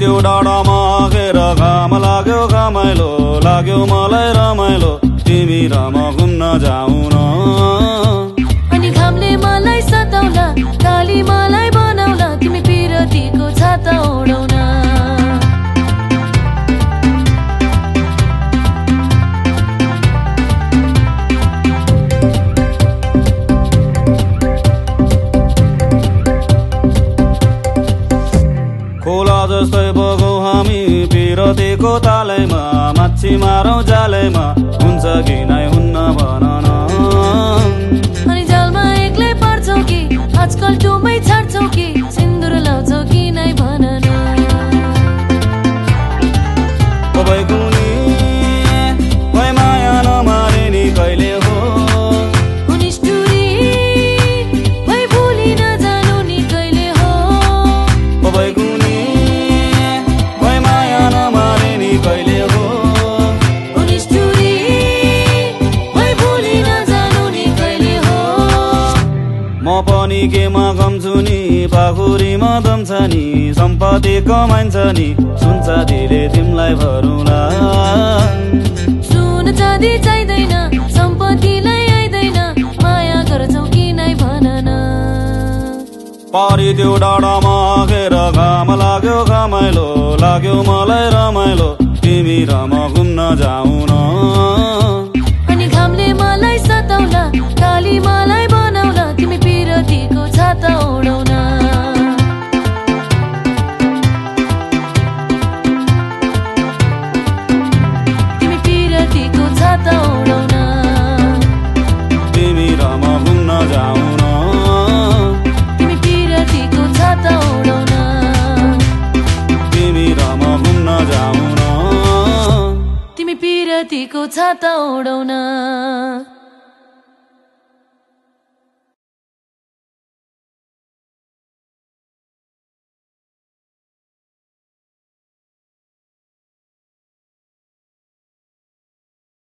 त्यो डाँडामा घेर घाम लाग्यो घमाइलो लाग्यो मलाई रमाइलो तिमी र म घुम्न जाऊ न अनि घामले मलाई सताउला काली मलाई बनाउला तिमी पिरतीको छाता ओढाउन खोला जस्तै बगौँ हामी पिरतीको तालैमा माछी मारौँ जालैमा हुन्छ कि नै हुन्न भन न अनि जालमा एक्लै पर्छौ कि आजकल टुमै छाड्छौ कि सिन्दुर लाउँछौ कि नै भन न भई कुनी भई माया नमारे नि कहिले हो निष्ठुरी भई भुली नजानु नि कहिले हो भई कुनी भई माया नमारे नि कहिले हो निष्ठुरी भई भुली नजानु नि कहिले हो म पनि केमा कम्छु नि पाखुरीमा दम छ नि सम्पत्ति कमाइन्छ नि सुन्छ दिले तिमीलाई भरौँला सुन चाँदी चाहिँदैन सम्पत्तिलाई आइदैन माया गर्छौ कि नै भन न पारी त्यो डाँडामा घेर घाम लाग्यो घमाइलो लाग्यो मलाई रमाइलो तिमी र म घुम्न जाऊ न अनि घामले मलाई सताउला काली मलाई बनाउला तिमी पिरतीको छाता ओढाउन तिमी पिरतीको छाता ओढाउन तिमी र म घुम्न जाऊ न तिमी पिरतीको छाता ओढाउन तिमी र म घुम्न जाऊ न तिमी पिरतीको छाता ओढाउन